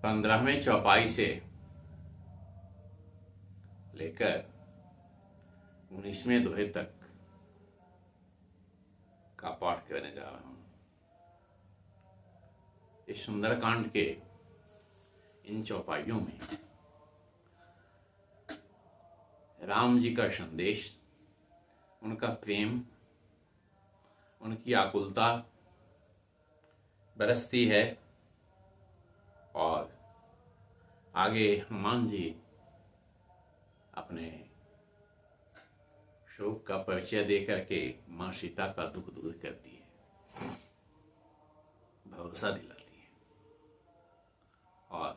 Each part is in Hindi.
15वें चौपाई से लेकर 19वें दोहे तक का पाठ करने जा रहा हूं। इस सुंदरकांड के इन चौपाइयों में राम जी का संदेश, उनका प्रेम, उनकी आकुलता बरसती है और आगे हनुमान जी अपने शोक का परिचय देकर के मां सीता का दुख दूर करती है, भरोसा दिलाती है। और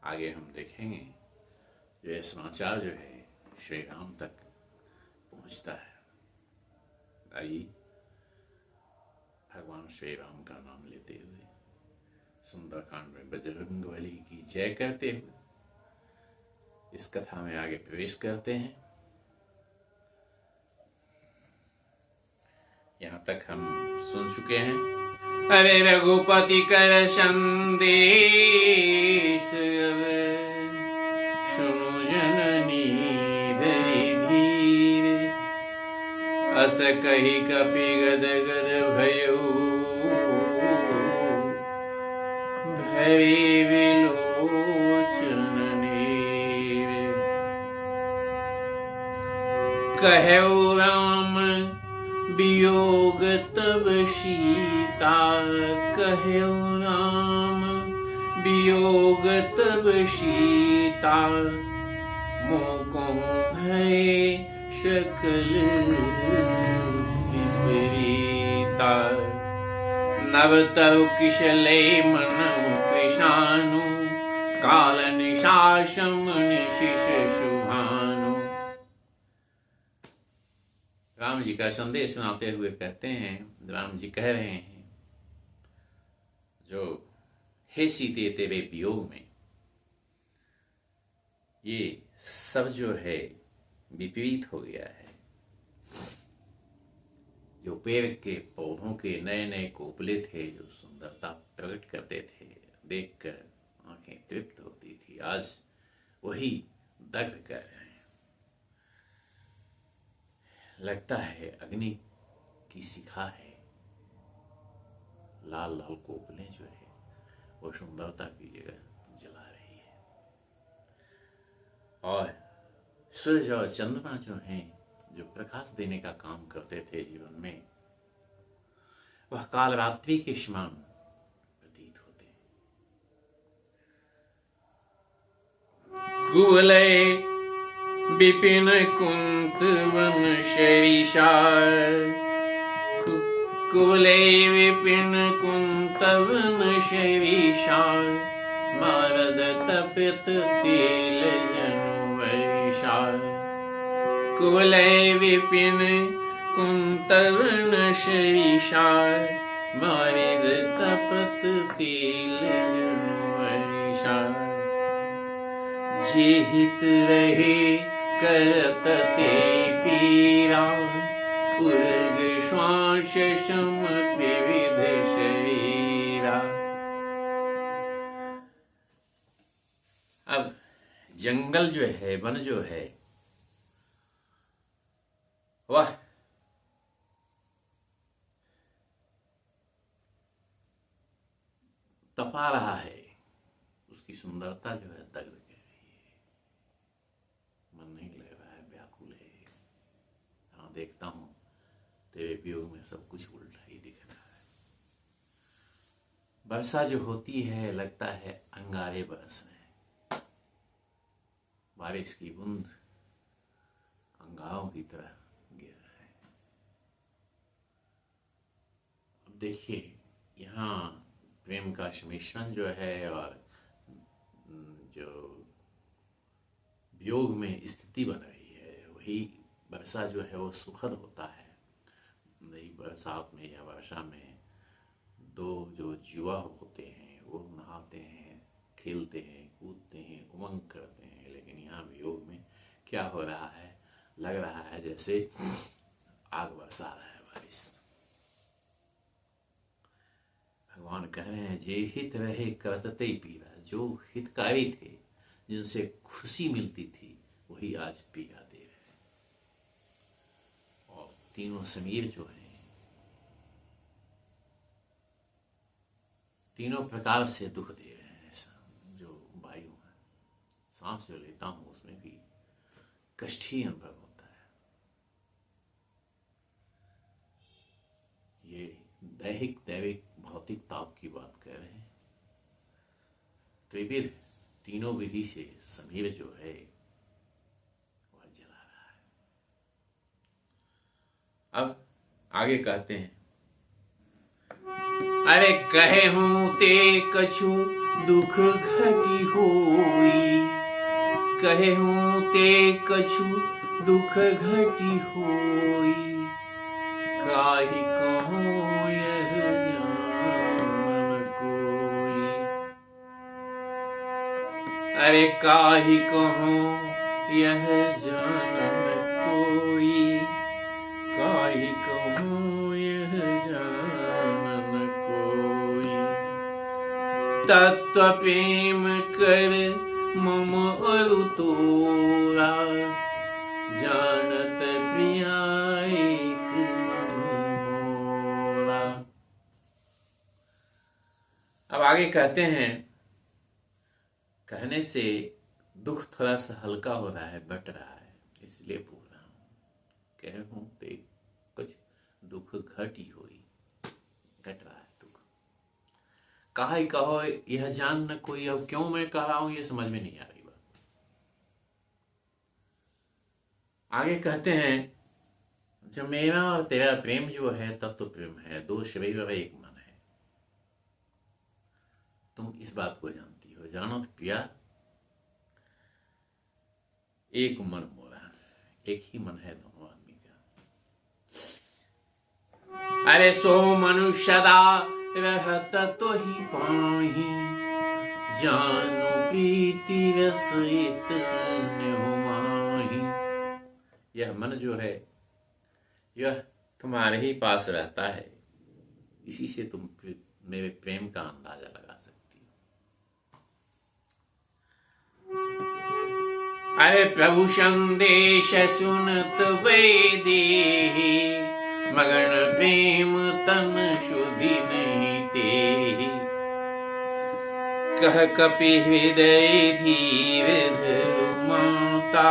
आगे हम देखेंगे जो यह समाचार जो है श्री राम तक पहुंचता है। आइए भगवान श्री राम का नाम लेते हुए सुंदरकांड में बजरंगबली की जय करते हुए इस कथा में आगे प्रवेश करते हैं। यहां तक हम सुन चुके हैं। अरे रघुपति कर संदेश, सुनो जननी धरि धीर, अस कही कपि गद गद भयो, भरी विलोचन नीर। कहौ राम वियोग तब सीता, कहौ राम वियोग तब सीता, मोको भय सकल विपरीता। नव तव किशले मनऊ कृशानु, काल निशासम निशिष शुभानु। राम जी का संदेश सुनाते हुए कहते हैं, राम जी कह रहे हैं, जो हे सीते तेरे वियोग में ये सब जो है विपरीत हो गया है। जो पेड़ के पौधों के नए नए कोपले थे, जो सुंदरता प्रकट करते थे, देखकर आंखें तृप्त होती थी, आज वही दग्ध कर रहे हैं। लगता है अग्नि की शिखा है, लाल लाल कोपले जो है वो सुंदरता की जगह जला रही है। और सूरज और चंद्रमा जो हैं, जो प्रकाश देने का काम करते थे जीवन में, वह काल रात्रि के समान प्रतीत होते हैं। कुवलय विपिन कुंत वन शरीशार, कुवलय विपिन कुंत वन शरीशार, मारद तपित तेल जनु वैशार। कुवलय विपिन कुंत वन शरीशार, मारद तपित तेल जनु वैशार। जे हित रहे करत ते पीरा, उर्ग श्वास सम त्रिविध शरीरा। अब जंगल जो है, वन जो है, वह तपा रहा है, उसकी सुंदरता जो है दग्ध कर रही है। मन नहीं लग रहा है, व्याकुल है। हाँ, देखता हूं तेरे वियोग में सब कुछ उल्टा ही दिख रहा है। वर्षा जो होती है, लगता है अंगारे बरस रहे हैं, बारिश की बूंद अंगारों की तरह गिर रहे हैं। अब देखिए, यहाँ प्रेम का समिश्रण जो है और जो वियोग में स्थिति बन रही है, वही वर्षा जो है वो सुखद होता है। नई बरसात में या वर्षा में दो जो युवा होते हैं वो नहाते हैं, खेलते हैं, कूदते हैं, उमंग करते हैं। लेकिन यहाँ वियोग में क्या हो रहा है, लग रहा है जैसे आग बरसा रहा है बारिश। भगवान कह रहे हैं, जे हित रहे करतते पीरा, जो हितकारी थे, जिनसे खुशी मिलती थी, वही आज पीड़ा दे रहे हैं। और तीनों समीर जो हैं, तीनों प्रकार से दुख दे रहे हैं। जो वायु है, सांस जो लेता हूँ उसमें भी कष्ट ही अनुभव होता है। ये दैहिक दैविक भौतिक ताप की बात कर रहे हैं। त्रिविध तीनों विधि से समीर जो है वह जला रहा है। अब आगे कहते हैं, अरे कहे हूँ ते कछु दुख घटी होई, कहे हूँ ते कछु दुख घटी होई, काहि कहूँ यह जान कोई। अरे काहि कहूँ यह जान कोई, काहि कहूँ यह जान कोई। तत्व प्रेम कर मम अरु तोरा, जानत प्रिया एक मन मोरा। अब आगे कहते हैं, कहने से दुख थोड़ा सा हल्का हो रहा है, बट रहा है, इसलिए बोल रहा हूं। कह हूं ते कुछ दुख घटी हुई, घट रहा है दुख। कहा ही कहो यह जान न कोई। अब क्यों मैं कह रहा हूं ये समझ में नहीं आ रही बात। आगे कहते हैं, जो मेरा और तेरा प्रेम जो है तत्व प्रेम है, दो शरीर और एक मन है। तुम इस बात को जानती हो, जानो तो प्रिया एक मन मोरा, एक ही मन है दोनों आदमी का। अरे सो मनुष्यदा रहत तो ही पाही, जानो प्रीति रस इतने माही। यह मन जो है यह तुम्हारे ही पास रहता है, इसी से तुम मेरे प्रेम का अंदाजा लगा सकती हो। अरे प्रभु संदेश सुनत वैदेही, मगन प्रेम तन शुद्धि नहीं तेहि। कह कपि हृदय धीर धरु माता,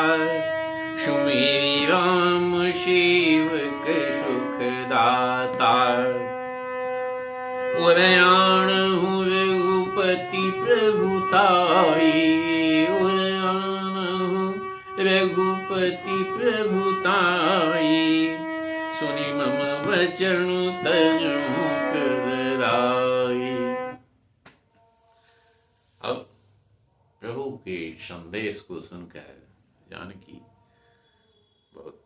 सुमेरि राम शिव के सुख दाता। उरयान रघुपति प्रभुताई, उरयान रघुपति प्रभुताई। सुनि मम वचन तजु कराई। अब प्रभु के संदेश को सुनकर जानकी बहुत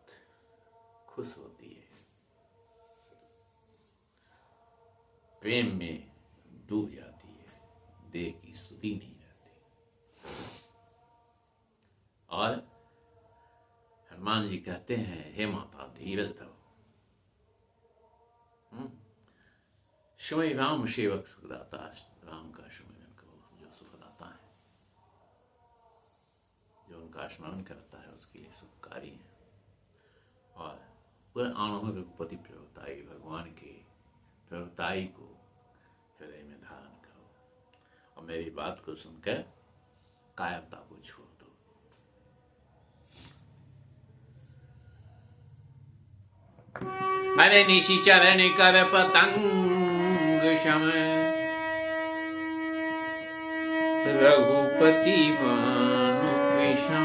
खुश होती है, प्रेम में डूब जाती है, देह की सुधि नहीं रहती। और हनुमान जी कहते हैं, हे माता धीरज धरो, सुमि राम सेवक सुखदाता। राम का सुमिरन करो जो सुखदाता है, जो उनका स्मरण करता है उसके लिए सुखकारी है। और वह आणु रघुपति प्रभुताई, भगवान के प्रभुताई को हृदय में धारण करो और मेरी बात को सुनकर कायरता को छोड़ दो। अरे निशिचर कर पतंग शम, रघुपति मानु कृष्ण।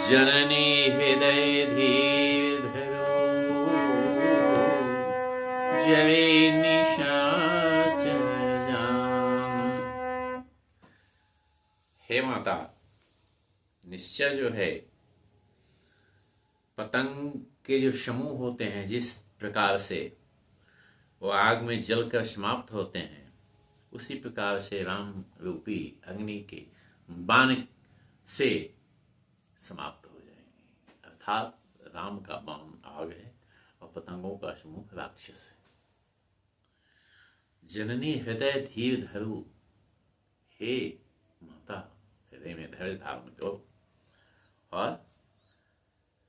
जननी हृदय धीर धरो, जरे निशाचर जान। हे माता, निश्चय जो है पतंग के जो समूह होते हैं, जिस प्रकार से वो आग में जलकर समाप्त होते हैं, उसी प्रकार से राम रूपी अग्नि के बाण से समाप्त हो जाएंगे। अर्थात राम का बाण आग है और पतंगों का समूह राक्षस है। जननी हृदय धीर धरु, हे माता, हृदय में धैर्य धारण करो और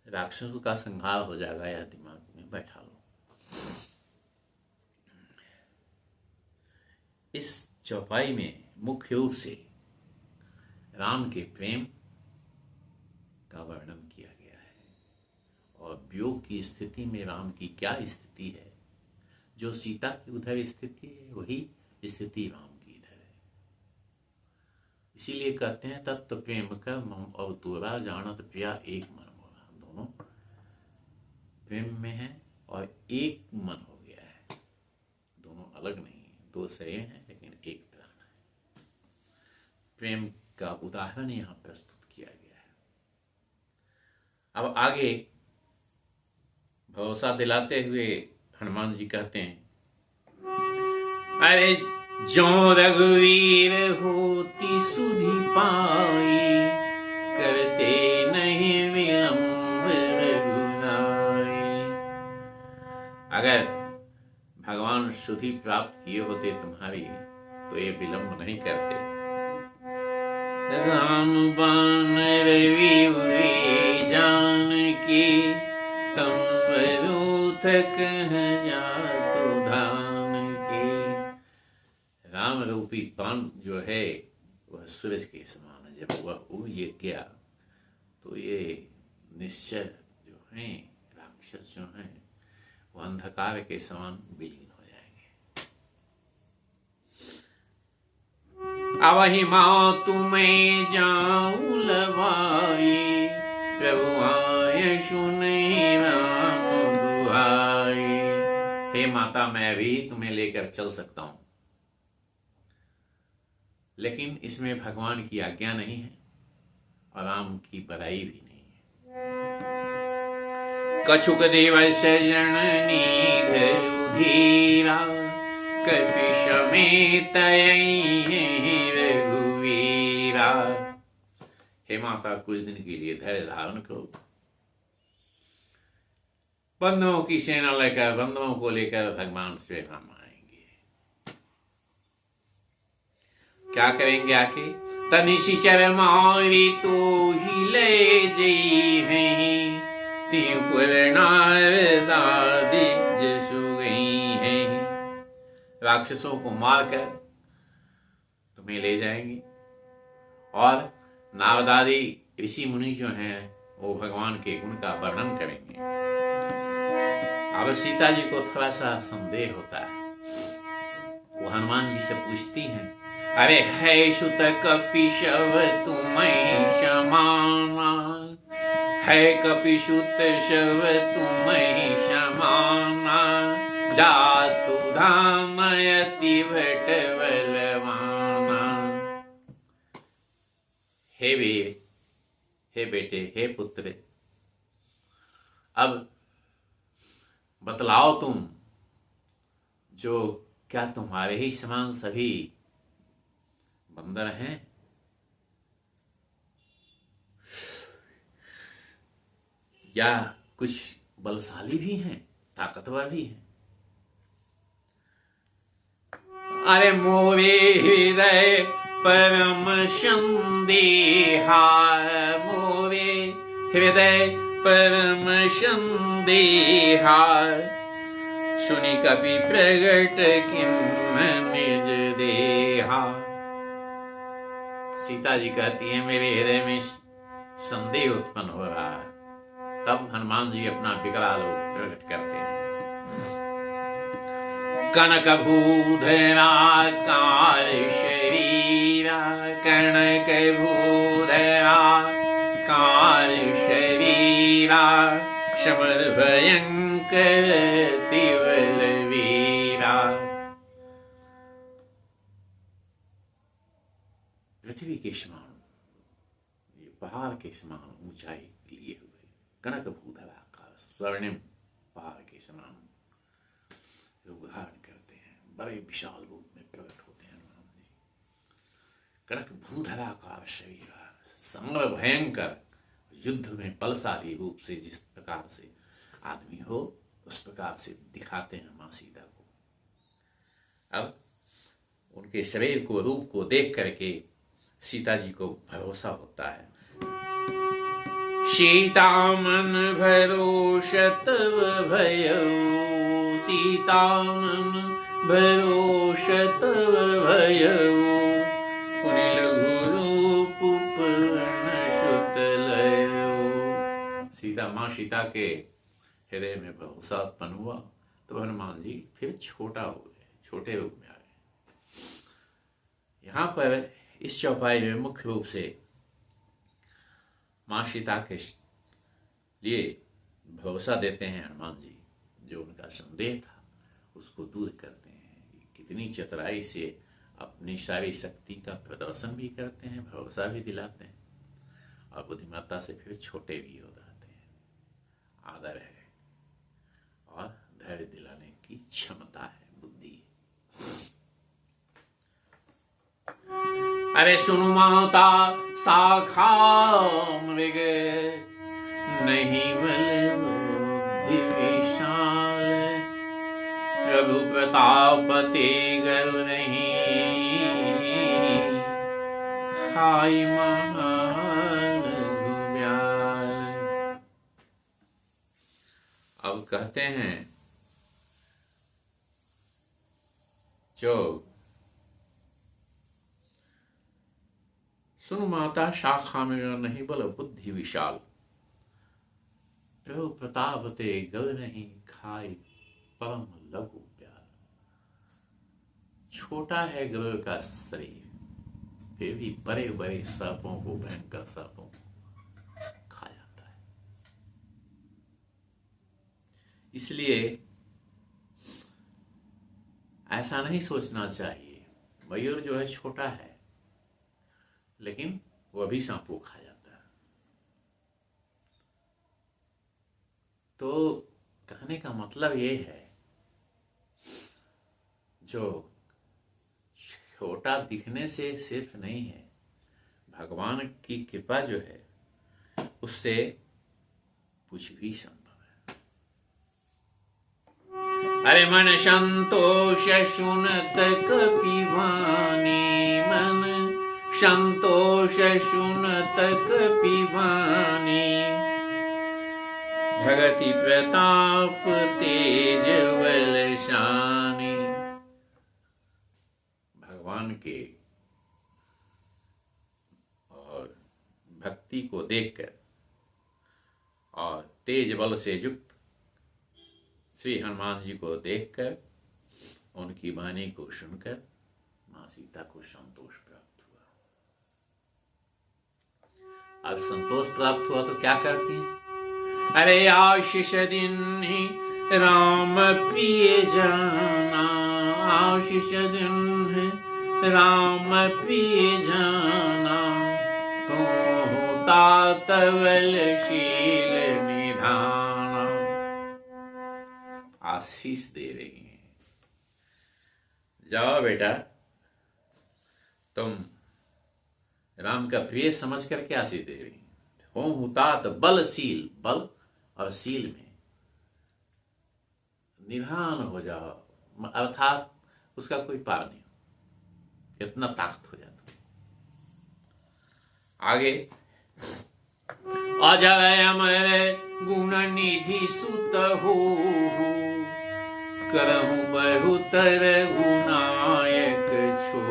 राक्षसों का संहार हो जाएगा, यह दिमाग में बैठा लो। इस चौपाई में मुख्य रूप से राम के प्रेम का वर्णन किया गया है और वियोग की स्थिति में राम की क्या स्थिति है। जो सीता की उधर स्थिति है वही स्थिति राम की इधर है। इसीलिए कहते हैं तत्व प्रेम का मम और तोरा जानत प्रिया एक मन मोरा। दोनों प्रेम में है और एक मन हो गया है, दोनों अलग नहीं है, दो शरीर हैं लेकिन एक प्राण है। प्रेम का उदाहरण यहाँ प्रस्तुत किया गया है। अब आगे भरोसा दिलाते हुए हनुमान जी कहते हैं, अरे जो रघुवीर होती सुधि पाई, करते नहीं विलंब रघुराई। अगर भगवान सुधि प्राप्त किए होते तुम्हारी तो ये विलंब नहीं करते। राम बान रवि जानकी, तम थक जातु धान के। राम रूपी बाण जो है वह सूरज के समान है। जब वह उग गया तो ये निश्चय जो हैं राक्षस जो हैं वह अंधकार के समान विलीन हो जाएंगे। अवहि माँ तुम्हें जाऊं लवाई, प्रभु आय सुने राम दुहाई। हे माता, मैं भी तुम्हें लेकर चल सकता हूं, लेकिन इसमें भगवान की आज्ञा नहीं है और राम की बड़ाई भी नहीं है। कछुक देव सजननी धीरा, कपि समेत रघुवीरा। हे माता, कुछ दिन के लिए धैर्य धारण करो। बंधुओं की सेना लेकर, बंधुओं को लेकर भगवान श्री राम आएंगे। क्या करेंगे आके? तनिशिचर मारी तो ही ले जई हैं, त्रिपुर नारदादी जसु गई हैं। राक्षसों को मारकर तुम्हें ले जाएंगे और नारदादी ऋषि मुनि जो हैं वो भगवान के गुण का वर्णन करेंगे। अब सीता जी को थोड़ा सा संदेह होता है। वो हनुमान जी से पूछती हैं, अरे है सुत कपिशव तुम्हें समाना, है कपिशुत शव तुम्हें समाना, जातु धाम अति भट बलवाना। हे वीर, हे बेटे, हे पुत्र, अब बतलाओ तुम, जो क्या तुम्हारे ही समान सभी बंदर हैं? या कुछ बलशाली भी हैं, ताकतवर भी हैं? अरे मोरे हृदय परम संदेहा, मोरे हृदय परम संदेहा, सुनि कपि प्रगट किम निज देहा। सीता जी कहती है, मेरे हृदय में संदेह उत्पन्न हो रहा है। तब हनुमान जी अपना विकराल रूप प्रकट करते हैं। कनक भूधराकार शरीरा, कनक भूधराकार शरीरा, समर भयंकर तिवल वीरा। पृथ्वी के समान, ये पहाड़ के समान ऊंचाई लिए हुए कनक भूधराकार स्वर्णिम पहाड़ के समान रूप धारण करते हैं। बड़े विशाल रूप में प्रकट होते हैं हनुमान जी। कनक भूधराकार शरीर, समर भयंकर, युद्ध में बलशाली रूप से जिस प्रकार से आदमी हो उस प्रकार से दिखाते हैं माँ सीता को। अब उनके शरीर को, रूप को देख करके सीता जी को भरोसा होता है। सीता मन भरोषत भयो, सीता मन भरोषत भयो, पुनि लघु रूप पवन सुत लयो। सीता, माँ सीता के हृदय में भरोसा उत्पन्न हुआ तो हनुमान जी फिर छोटा हो गए, छोटे रूप में आ गए। यहाँ पर इस चौपाई में मुख्य रूप से माँ सीता के लिए भरोसा देते हैं हनुमान जी, जो उनका संदेह था उसको दूर करते हैं। कितनी चतुराई से अपनी सारी शक्ति का प्रदर्शन भी करते हैं, भरोसा भी दिलाते हैं और बुद्धिमत्ता से फिर छोटे भी हो जाते हैं। आदर है और धैर्य दिलाने की क्षमता है, बुद्धि है। अरे सुनु माता शाखा मृग, नहीं बल बुद्धि विशाल, प्रभु प्रताप तेगर नहीं, खाई महान गुब्याल। अब कहते हैं जो सुनु माता शाखा में नहीं बल बुद्धि विशाल, प्रभु प्रताप ते गर नहीं, खाई परम लघु प्याल। छोटा है गरुड़ का शरीर, फिर भी बड़े बड़े सर्पों को, भयंकर सर्पों को खा जाता है। इसलिए ऐसा नहीं सोचना चाहिए। मयूर जो है छोटा है, लेकिन वह भी सांप को खा जाता है। तो कहने का मतलब ये है, जो छोटा दिखने से सिर्फ नहीं है, भगवान की कृपा जो है उससे कुछ भी संभव है। अरे मन संतोष सुनत कपिवानी, मन संतोष सुनत कपिवानी, भगति प्रताप तेज बलशानी। भगवान के और भक्ति को देखकर और तेज बल से युक्त श्री हनुमान जी को देखकर, उनकी वाणी को सुनकर माँ सीता को संतोष प्राप्त हुआ। अब संतोष प्राप्त हुआ तो क्या करती हैं? अरे आशीष दिन ही राम प्रिय जाना, आशीष दिन है राम प्रिय जाना, तो तात बलशील निधाना। आशीष दे रही हैं, जाओ बेटा, तुम राम का प्रिय समझ करके आशीष दे रही हो, हुतात बलशील, बल और शील में निधान हो जाओ, अर्थात उसका कोई पार नहीं, इतना ताकत हो जाता। आगे, अजय अमर गुण निधि सुत हो, करहु बहुतर गुनायक छो।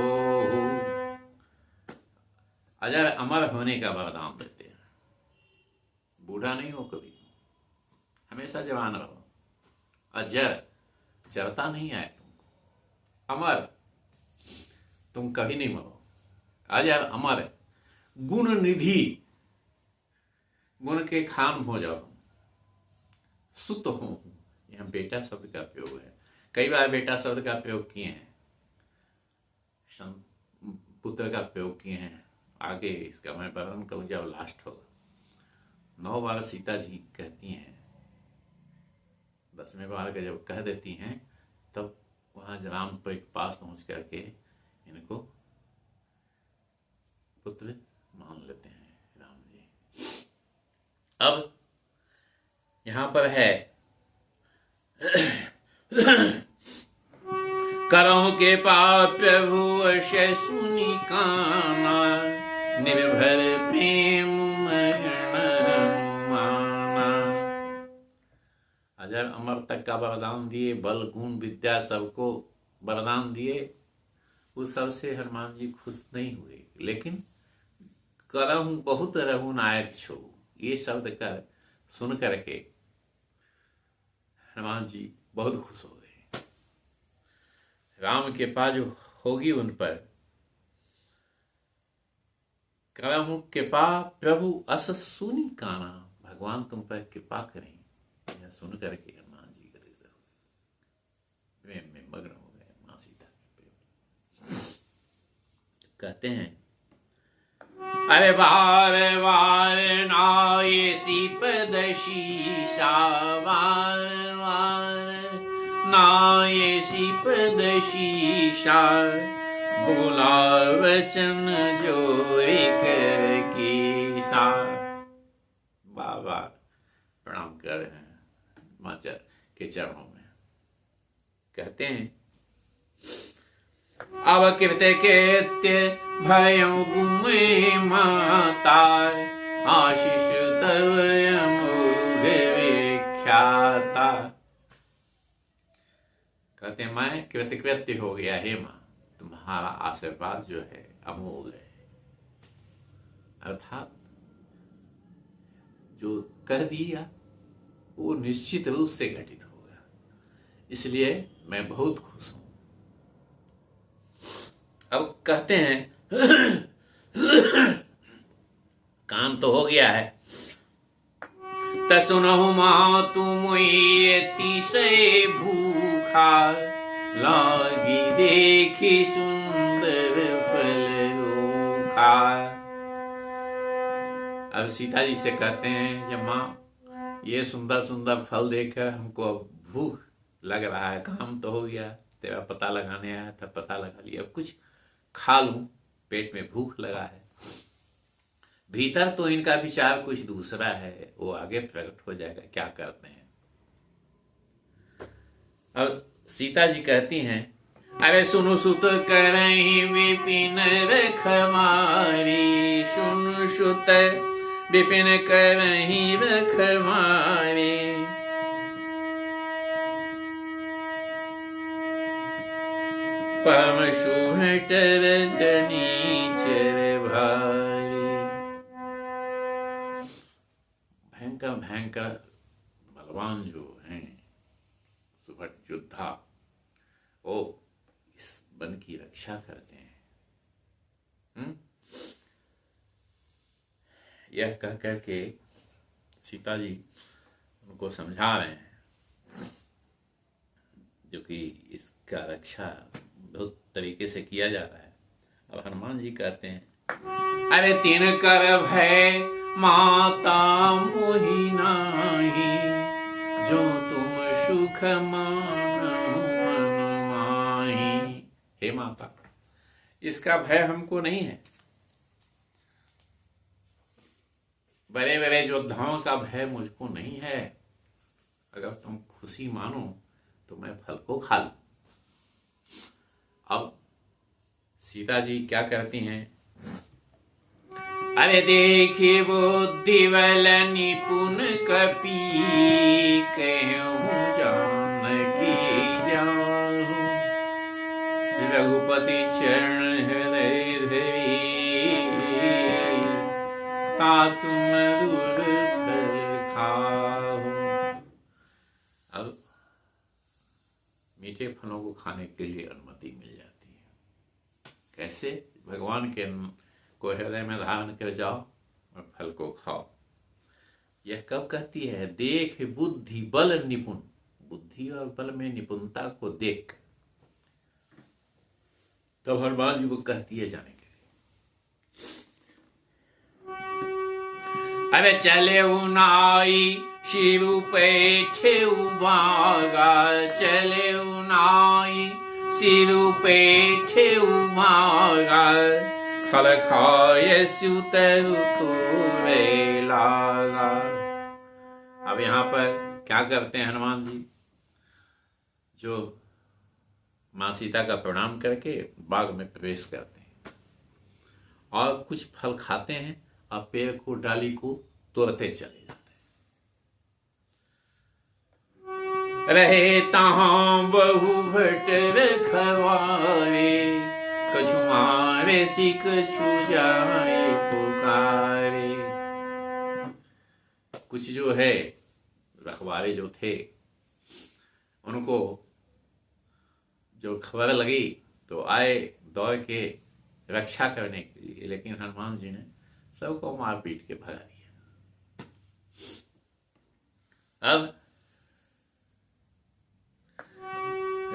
अजय अमर होने का वरदान देते हैं। बूढ़ा नहीं हो कभी, हमेशा जवान रहो। अजर, जरता नहीं आए तुमको। अमर, तुम कभी नहीं मरो। अजर अमर, गुण निधि, गुण के खान हो जाओ तुम। सुत हो, यह बेटा शब्द का प्रयोग है। कई बार बेटा शब्द का प्रयोग किए हैं, पुत्र का प्रयोग किए हैं। आगे इसका मैं वर्णन करूँ जब लास्ट होगा। 9 बार सीता जी कहती हैं, 10वें बार का जब कह देती हैं, तब वहाँ राम पर एक पास पहुँच करके इनको पुत्र मान लेते हैं राम जी। अब यहाँ पर है, करो के पाप प्रभु अश सुनि काना, निर्भर प्रेम मरण माना। अजर अमर तक का वरदान दिए, बल गुण विद्या सबको वरदान दिए, उस सबसे हनुमान जी खुश नहीं हुए, लेकिन करहु बहुत रहु नायक छो, ये शब्द कर सुन करके हनुमान जी बहुत खुश हो गए। राम कृपा जो होगी उन पर, करहु कृपा प्रभु अस सुनि काना, भगवान तुम पर कृपा करें, यह सुन करके हनुमान जी गदगद हो गए, प्रेम में मग्न हो गए मां सीता के प्रेम। कहते हैं अरे बार बार नाये सीपद शीशा, बार बार नाये सीपद शीशा, बोला वचन जो एक कीसा। बार बार प्रणाम कर रहे हैं मां के चरणों में। कहते हैं अब कृत्य कृत्य भयं गुमे माता, आशीष तव अमोघ विख्याता। कहते हैं मैं कृत्य कृत्य हो गया, हे मां तुम्हारा आशीर्वाद जो है अमोघ है, अर्थात जो कह दिया वो निश्चित रूप से घटित होगा, इसलिए मैं बहुत खुश हूं। अब कहते हैं काम तो हो गया है, तसुनहु मां तुम अतिशय भूखा, लागी देखी सुंदर फल रूखा। अब सीता जी से कहते हैं कि मां ये सुंदर सुंदर फल देखकर हमको अब भूख लग रहा है, काम तो हो गया, तेरा पता लगाने आया था, पता लगा लिया, अब कुछ खा लूं, पेट में भूख लगा है। भीतर तो इनका विचार कुछ दूसरा है, वो आगे प्रकट हो जाएगा क्या करते हैं। अब सीता जी कहती हैं अरे सुनु सुत करहि विपिन रखवारी, सुनु सुत विपिन करहि रखवारी। परम शुभट रजनीचर भारी। भयंकर भयंकर बलवान जो हैं सुभट योद्धा, वो इस वन की रक्षा करते हैं। यह कह करके सीता जी उनको समझा रहे हैं जो कि इसका रक्षा बहुत तरीके से किया जा रहा है। अब हनुमान जी कहते हैं अरे तीन कर भय माता मोहि नाही, जो तुम सुख मानो मन माही। हे माता इसका भय हमको नहीं है, बड़े बड़े योद्धाओं का भय मुझको नहीं है, अगर तुम खुशी मानो तो मैं फल को खा लूं। अब सीता जी क्या करती हैं, अरे देखी बुद्धि बल निपुण कपी, कहूं जानकी जाऊं, रघुपति चरण हृदय धरी, तात मधुर फल खाओ। अब मीठे फलों को खाने के लिए अनुमति मिल जाती है। कैसे? भगवान के को हृदय में धारण कर जाओ और फल को खाओ। यह कब कहती है? देख बुद्धि बल निपुण, बुद्धि और बल में निपुणता को देख तब हनुमान जी को कहती है जाने के लिए। अरे चले उनाई शिरु पैठे उबागा, चले उनाई शिरु पैठे उबागा, फल खाए सुत तोरे लागा। अब यहाँ पर क्या करते हैं हनुमान जी? जो माँ सीता का प्रणाम करके बाग में प्रवेश करते हैं और कुछ फल खाते हैं और पेड़ को डाली को तोड़ते चले जाते हैं। रहे तहाँ बहु भट रखवारे, कछु मारे सी कछु जाए पुकारे। कुछ जो है रखवारे जो थे उनको जो खबर लगी तो आए दौड़ के रक्षा करने के लिए, लेकिन हनुमान जी ने सबको मार पीट के भगा दिया। अब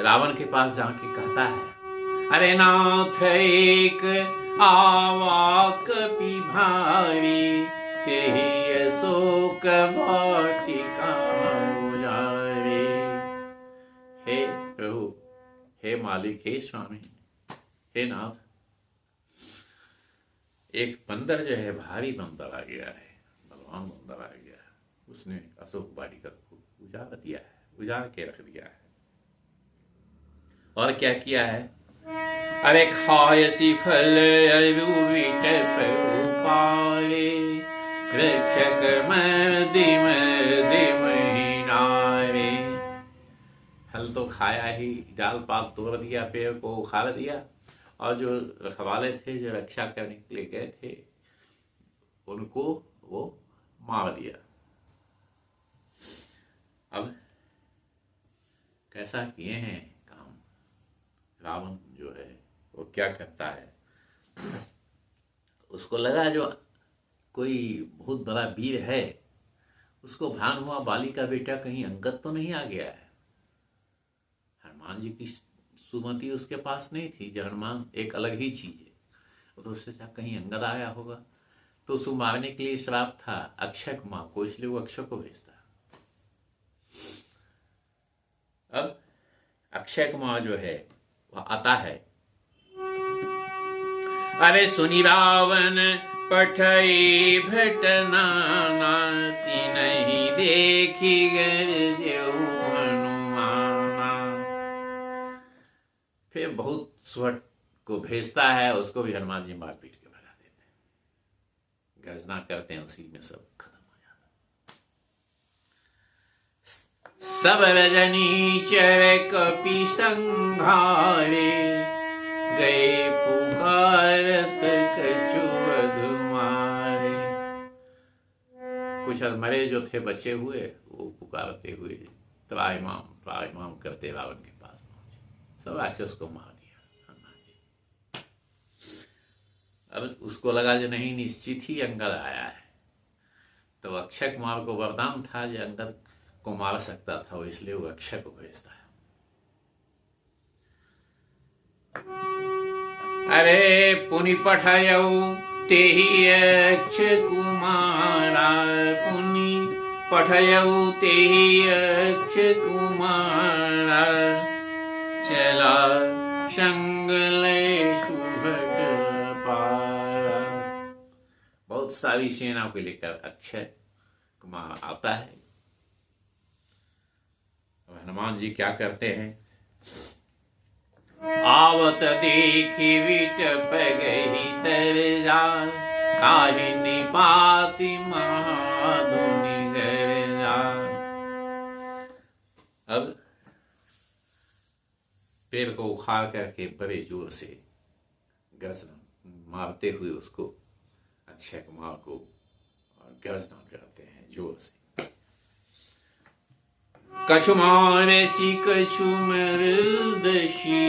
रावण के पास जाके कहता है, अरे नाथ एक आवा कपि भारी, तेहि अशोक वाटिका उजारे। हे प्रभु, हे मालिक, हे स्वामी, हे नाथ, एक बंदर जो है, भारी बंदर आ गया है, बलवान बंदर आ गया है, उसने अशोक वाटिका को उजाड़ दिया है, उजाड़ के रख दिया है। और क्या किया है, अरे खायसी फल विटप पारे, रक्षक दिम नारे। फल तो खाया ही, डाल पात तोड़ दिया, पेड़ को उखाड़ दिया, और जो रखवाले थे जो रक्षा करने के लिए गए थे उनको वो मार दिया। अब कैसा किए हैं काम रावण जो है, वो क्या करता है, उसको लगा जो कोई बहुत बड़ा वीर है, उसको भान हुआ बाली का बेटा कहीं अंगद तो नहीं आ गया है। हनुमान जी की सुमति उसके पास नहीं थी, जो हनुमान एक अलग ही चीज है, तो उससे कहीं अंगद आया होगा, तो उसको मारने के लिए श्राप था अक्षय कुमार को, इसलिए वो अक्षय को भेजता। अब अक्षय कुमार जो है वह आता है, अरे सुनी रावण पठई भटनाना, नहीं देखी गरजेऊ हनुमाना। फिर बहुत स्वट को भेजता है, उसको भी हनुमान जी मार पीट के भगा देते हैं, गर्जना करते हैं, उसी में सब खत्म हो जाता। सब रजनी चर कपि संघारे, गए पुकारत कछु अधुमारे। कुछ अधमरे जो थे बचे हुए, वो पुकारते हुए त्राहिमाम करते रावण के पास पहुंचे, सब राक्षस को मार दिया हनुमान जी। अब उसको लगा जो नहीं, निश्चित ही अंगद आया है, तो अक्षय कुमार को वरदान था जो अंगद को मार सकता था, इसलिए वो अक्षय को भेजता है। अरे पुनि पठयऊ तेहि अक्षय कुमारा, पुनि पठयऊ तेहि अक्षय कुमारा, चला संग ले सुभट पारा। बहुत सारी सेना को लेकर अक्षय कुमार आता है। हनुमान जी क्या करते हैं, आवत देखी विटप गही तर जा, ताहि निपाति महाधुनि घर जा। अब पेड़ को उखाड़ करके बड़े जोर से गर्जना मारते हुए उसको अक्षय कुमार को गर्जना करते हैं जोर से। कछु मानसी कछु मृदशी,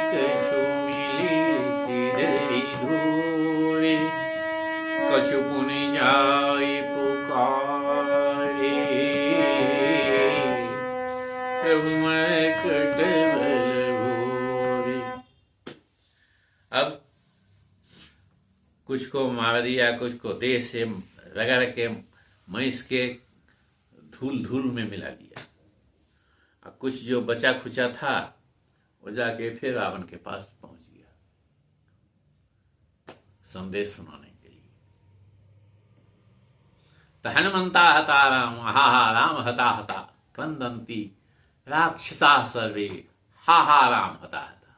कछु मिले सिदरी धोरे, कछु पुनि जाय पुकारे, प्रभु मरकट बल भोरे। अब कुछ को मार दिया, कुछ को देह से रगड़ के महिष के धूल धूल में मिला दिया, और कुछ जो बचा खुचा था वो जाके फिर रावण के पास पहुंच गया संदेश सुनाने के लिए। तो हनुमंता हता राम, हा राम हता हता, क्रंदंती राक्षसा सर्वे हाहाराम होता था।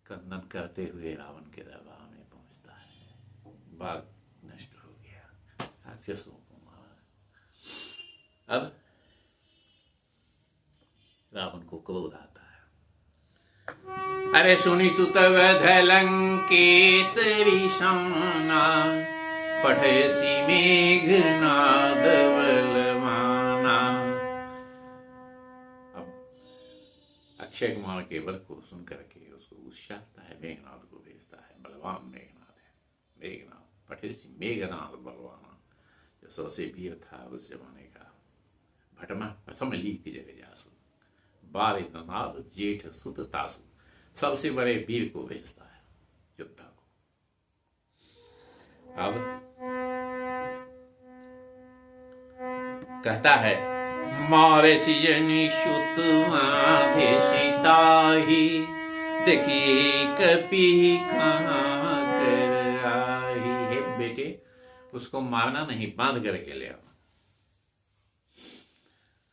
क्रंदन करते हुए रावण के दरबार में पहुंचता है। बाघ नष्ट हो गया, राक्षसों को मारा। अब रावण को क्रोध आता है। अरे सुनि सुत वध लंकेसरी शाना, पठयसी मेघनाद बलवाना। अब अक्षय कुमार के वध को सुन करके उसको उत्साहता है, मेघनाद को भेजता है। बलवान मेघनाद है, मेघनाद पठयसी मेघनाद बलवाना, जो सबसे वीर था उस जमाने का। भटमा प्रथम लीक जग जासु, बारिक नाद जेठ सुत तासु, सबसे बड़े वीर को भेजता है, योद्धा को। अब कहता है, मारे सिजनी सुत माधे सीताही, देखिए कपि कहाँ कर आई। हे बेटे, उसको मारना नहीं, बांध करके ले आओ।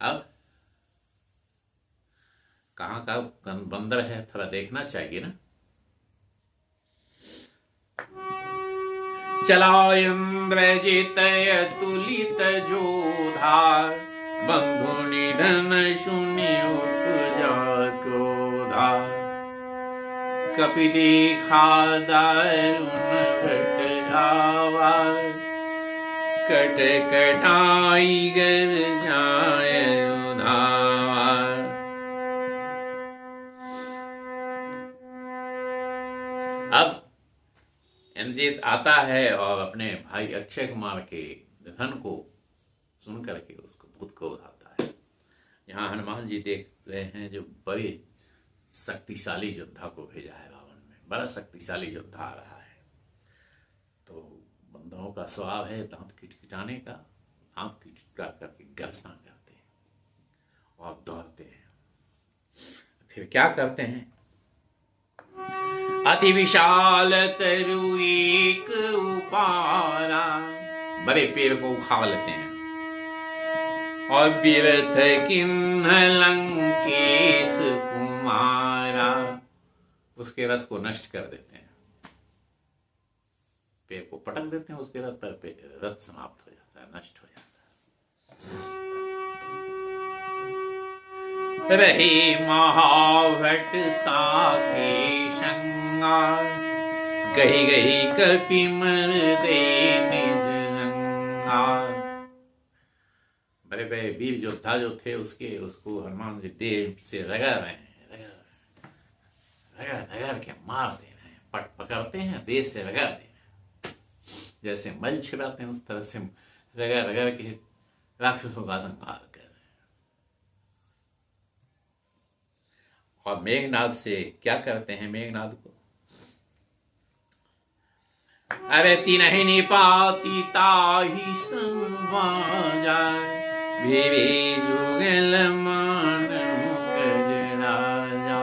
अब कहाँ का बंदर है, थोड़ा देखना चाहिए ना। चला इंद्रजित तुलित जोधा, बंधु निधन सुनि उपजा क्रोधा। कपि देखा दारुण घट जावा, कट कटाई गर जाय रुधावा। अब इंद्रजीत आता है और अपने भाई अक्षय कुमार के निधन को सुन करके उसको बहुत क्रोध आता है। यहाँ हनुमान जी देख रहे हैं जो बड़े शक्तिशाली योद्धा को भेजा है रावण में, बड़ा शक्तिशाली योद्धा आ रहा है। तो बंदरों का स्वभाव है दांत किटकिटाने का, दांत किटकिटा करके गर्जना करते हैं और दौड़ते हैं। फिर क्या करते हैं, अति विशाल तरु एक उपारा, बड़े पेड़ को उखाड़ लेते हैं और बिरथ किन्ह लंकेश कुमारा, उसके रथ को नष्ट कर देते हैं। पेड़ को पटक देते हैं, उसके रथ पर रथ समाप्त हो जाता है, नष्ट हो जाता है। रहे महाभटता के संगा, गही गही कपि मर दे निज गंगा। बड़े बड़े वीर योद्धा जो थे उसको हनुमान जी देह से रगड़ रहे हैं, रगड़ के मार दे रहे हैं, पकड़ते हैं, देह से रगड़ दे रहे हैं। जैसे मल छिड़ाते हैं उस तरह से रगड़ के राक्षसों का संहार कर रहे हैं। और मेघनाद से क्या करते हैं, मेघनाद को, अरे तीनहि निपाति ताहि संवाजा, भेरे जुगल मानहु गजराजा।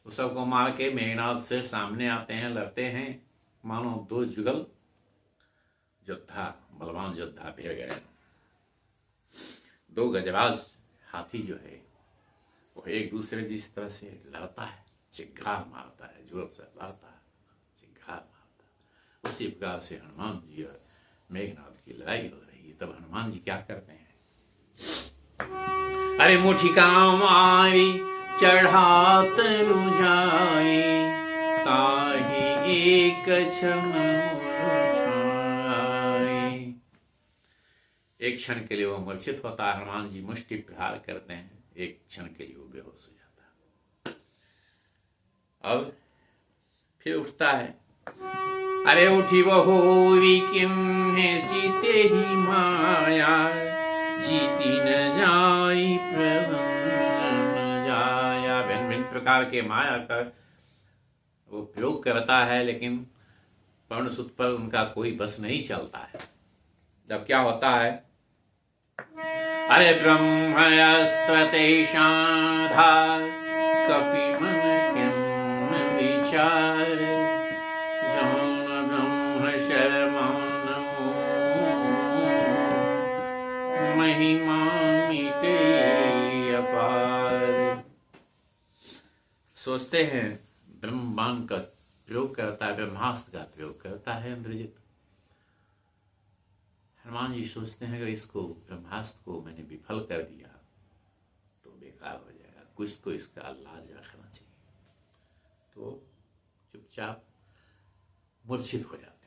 उस सबको मार के मेघनाद से सामने आते हैं, लड़ते हैं, मानो दो जुगल योद्धा, बलवान योद्धा भिड़ गए। दो गजराज हाथी जो है वो एक दूसरे जिस तरह से लड़ता है, चिंगार मारता है, जोर से लड़ता है, चिंगार मारता है, उसी प्रकार से हनुमान जी और मेघनाद की लड़ाई हो रही है। तब हनुमान जी क्या करते हैं, अरे मुठिका मारी चढ़ा तरु जाए, ताहि एक क्षण एक क्षण के लिए वो मूर्छित होता है। हनुमान जी मुष्टि प्रहार करते हैं, एक क्षण के लिए वो बेहोश हो जाता है। अब फिर उठता है, अरे उठी बहोरी किन्हे सीते ही माया, जीती न जाई प्रबंध न जाया। भिन्न भिन्न प्रकार के माया का वो प्रयोग करता है, लेकिन पर्णसुत पर उनका कोई बस नहीं चलता है। जब क्या होता है, अरे ब्रह्मस्त्र तेषाधा कपि मन किम विचार, जौन ब्रह्म शर्मान महिमा मिट सोचते हैं ब्रह्म बाण का प्रयोग करता है, ब्रह्मास्त्र का प्रयोग करता है इंद्रजित। हनुमान जी सोचते हैं कि इसको ब्रह्मास्त्र को मैंने विफल कर दिया तो बेकार हो जाएगा, कुछ तो इसका इलाज रखना चाहिए। तो चुपचाप मूर्छित हो जाते